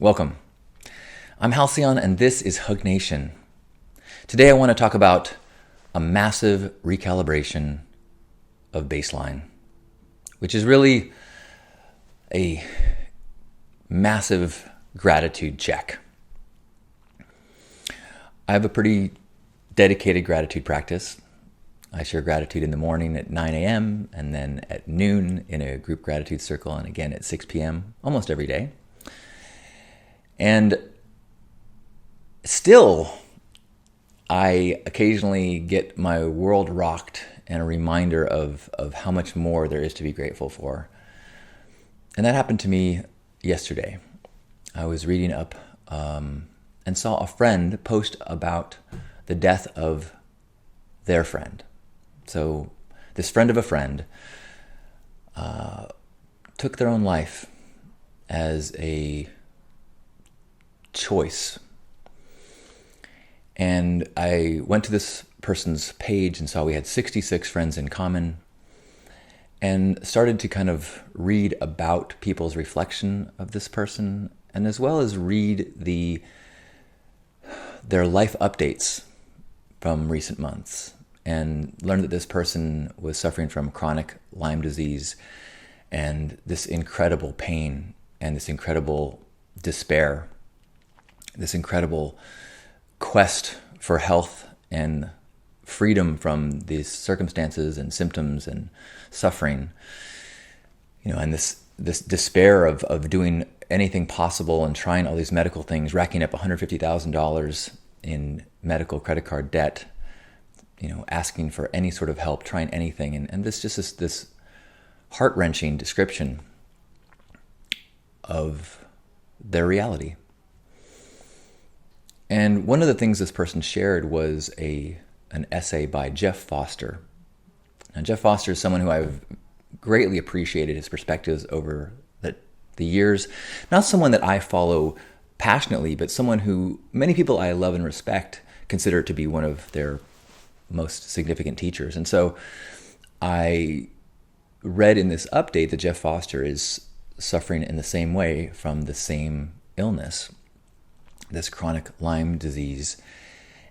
Welcome. I'm Halcyon and this is Hug Nation. Today I want to talk about a massive recalibration of baseline, which is really a massive gratitude check. I have a pretty dedicated gratitude practice. I share gratitude in the morning at 9 a.m. and then at noon in a group gratitude circle and again at 6 p.m. almost every day. And still, I occasionally get my world rocked and a reminder of how much more there is to be grateful for. And that happened to me yesterday. I was reading up and saw a friend post about the death of their friend. So this friend of a friend took their own life as a choice. And I went to this person's page and saw we had 66 friends in common and started to kind of read about people's reflection of this person and as well as read their life updates from recent months and learned that this person was suffering from chronic Lyme disease and this incredible pain and this incredible despair, this incredible quest for health and freedom from these circumstances and symptoms and suffering, and this despair of doing anything possible and trying all these medical things, racking up $150,000 in medical credit card debt, asking for any sort of help, trying anything. And this heart-wrenching description of their reality. And one of the things this person shared was an essay by Jeff Foster. Now, Jeff Foster is someone who I've greatly appreciated his perspectives over the years. Not someone that I follow passionately, but someone who many people I love and respect consider to be one of their most significant teachers. And so I read in this update that Jeff Foster is suffering in the same way from the same illness, this chronic Lyme disease.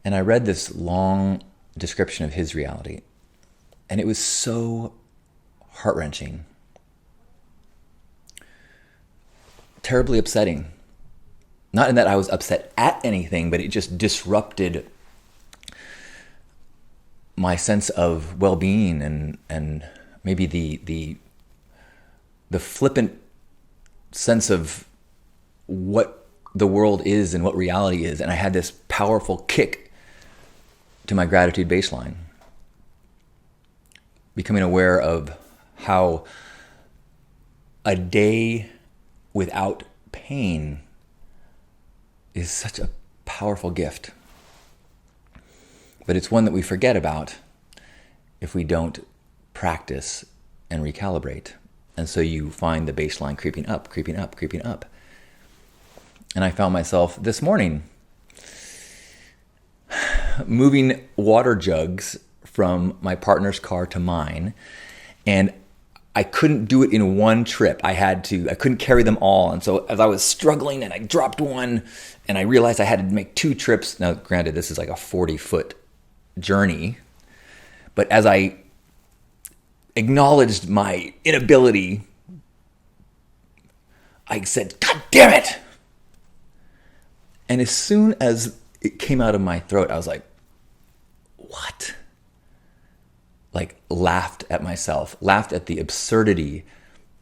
And I read this long description of his reality, and it was so heart-wrenching, terribly upsetting. Not in that I was upset at anything, but it just disrupted my sense of well-being and maybe the flippant sense of what the world is and what reality is. And I had this powerful kick to my gratitude baseline, becoming aware of how a day without pain is such a powerful gift. But it's one that we forget about if we don't practice and recalibrate. And so you find the baseline creeping up, creeping up, creeping up. And I found myself this morning moving water jugs from my partner's car to mine. And I couldn't do it in one trip. I couldn't carry them all. And so as I was struggling and I dropped one and I realized I had to make 2 trips. Now, granted, this is like a 40-foot journey. But as I acknowledged my inability, I said, "God damn it!" And as soon as it came out of my throat, I was like, what? Like, laughed at myself, laughed at the absurdity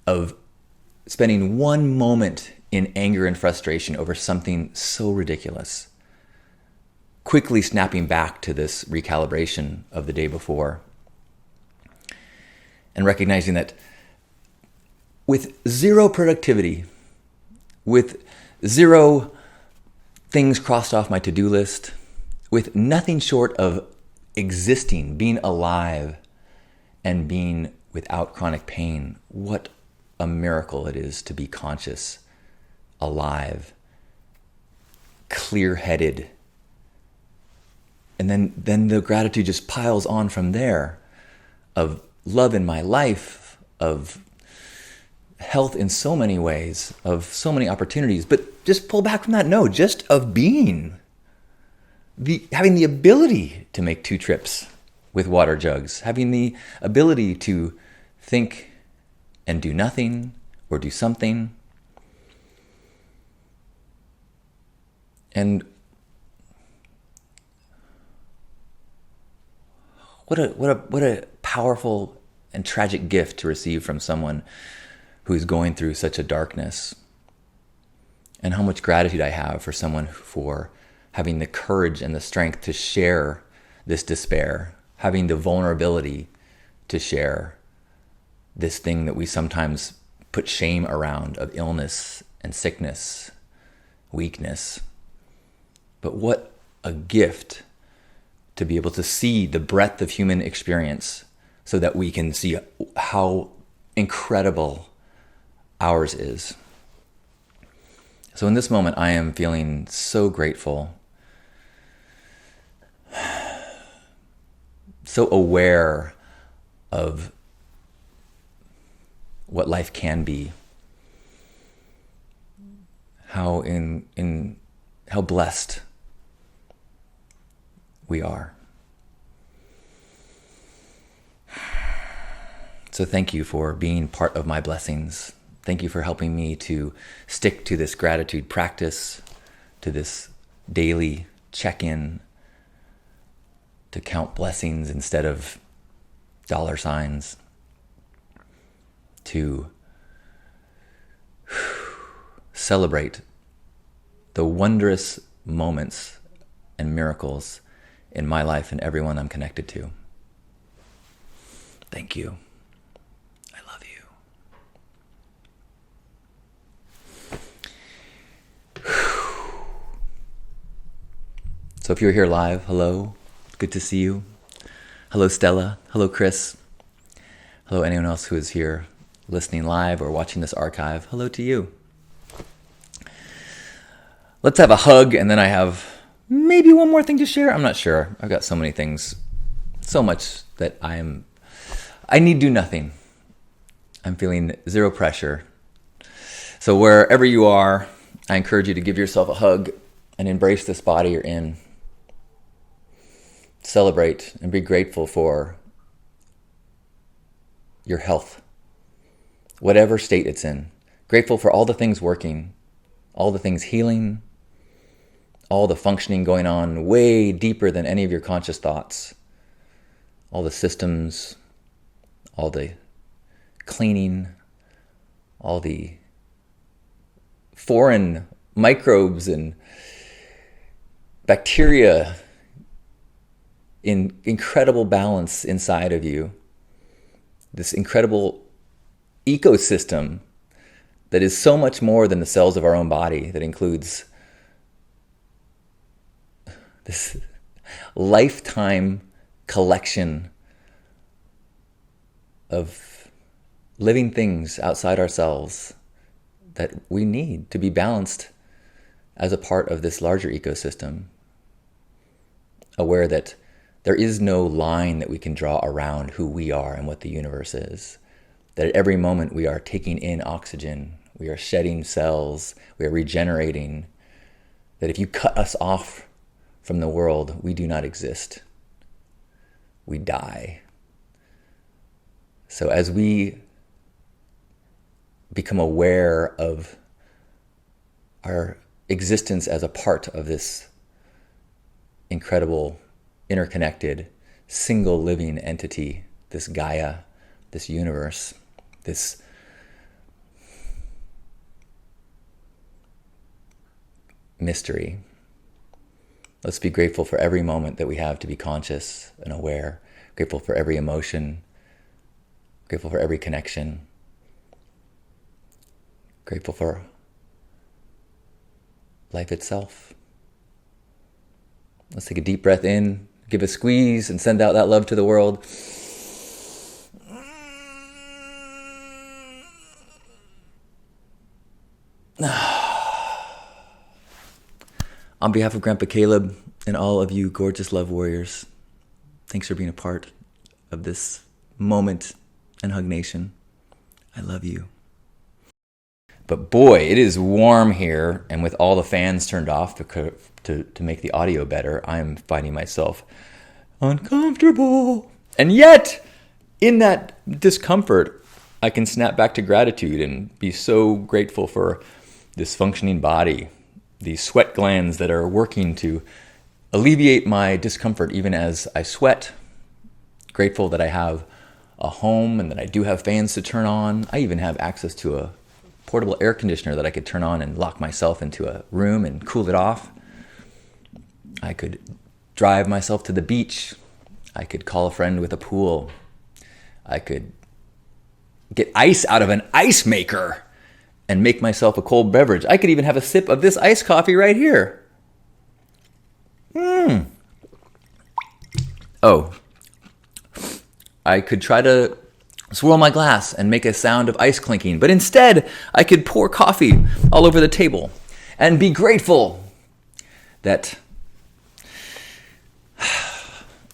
of spending one moment in anger and frustration over something so ridiculous. Quickly snapping back to this recalibration of the day before. And recognizing that with zero productivity, with zero things crossed off my to-do list, with nothing short of existing, being alive, and being without chronic pain, what a miracle it is to be conscious, alive, clear-headed. And then the gratitude just piles on from there of love in my life, of health in so many ways, of so many opportunities, but just pull back from that. No, just of being, having the ability to make 2 trips with water jugs, having the ability to think and do nothing or do something. And what a powerful and tragic gift to receive from someone who is going through such a darkness. And how much gratitude I have for someone for having the courage and the strength to share this despair, having the vulnerability to share this thing that we sometimes put shame around, of illness and sickness, weakness. But what a gift to be able to see the breadth of human experience so that we can see how incredible ours is. So in this moment, I am feeling so grateful, so aware of what life can be, how blessed we are. So thank you for being part of my blessings. Thank you for helping me to stick to this gratitude practice, to this daily check-in, to count blessings instead of dollar signs, to celebrate the wondrous moments and miracles in my life and everyone I'm connected to. Thank you. I love you. So if you're here live, hello. Good to see you. Hello, Stella. Hello, Chris. Hello, anyone else who is here listening live or watching this archive. Hello to you. Let's have a hug, and then I have maybe one more thing to share. I'm not sure. I've got so many things, so much that I need do nothing. I'm feeling zero pressure. So wherever you are, I encourage you to give yourself a hug and embrace this body you're in. Celebrate and be grateful for your health, whatever state it's in. Grateful for all the things working, all the things healing, all the functioning going on way deeper than any of your conscious thoughts. All the systems, all the cleaning, all the foreign microbes and bacteria in incredible balance inside of you. This incredible ecosystem that is so much more than the cells of our own body, that includes this lifetime collection of living things outside ourselves that we need to be balanced as a part of this larger ecosystem. Aware that there is no line that we can draw around who we are and what the universe is. That at every moment we are taking in oxygen, we are shedding cells, we are regenerating. That if you cut us off from the world, we do not exist. We die. So as we become aware of our existence as a part of this incredible, interconnected, single living entity, this Gaia, this universe, this mystery. Let's be grateful for every moment that we have to be conscious and aware, grateful for every emotion, grateful for every connection, grateful for life itself. Let's take a deep breath in, give a squeeze, and send out that love to the world. On behalf of Grandpa Caleb and all of you gorgeous love warriors, thanks for being a part of this moment and Hug Nation. I love you. But boy, it is warm here, and with all the fans turned off to make the audio better, I am finding myself uncomfortable. And yet, in that discomfort, I can snap back to gratitude and be so grateful for this functioning body, these sweat glands that are working to alleviate my discomfort even as I sweat. Grateful that I have a home and that I do have fans to turn on. I even have access to a portable air conditioner that I could turn on and lock myself into a room and cool it off. I could drive myself to the beach. I could call a friend with a pool. I could get ice out of an ice maker and make myself a cold beverage. I could even have a sip of this iced coffee right here. Oh, I could try to swirl my glass and make a sound of ice clinking, but instead I could pour coffee all over the table and be grateful that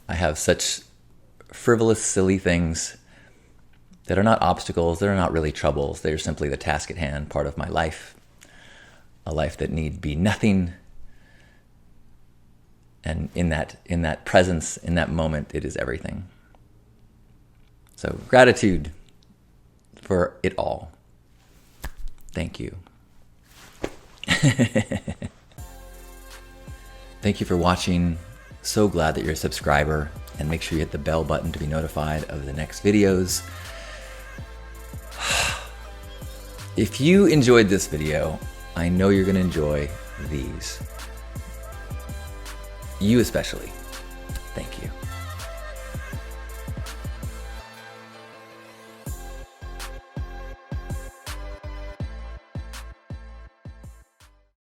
I have such frivolous, silly things that are not obstacles, that are not really troubles. They're simply the task at hand, part of my life, a life that need be nothing. And in that presence, in that moment, it is everything. So gratitude for it all. Thank you. Thank you for watching. So glad that you're a subscriber, and make sure you hit the bell button to be notified of the next videos. If you enjoyed this video, I know you're going to enjoy these. You especially. Thank you.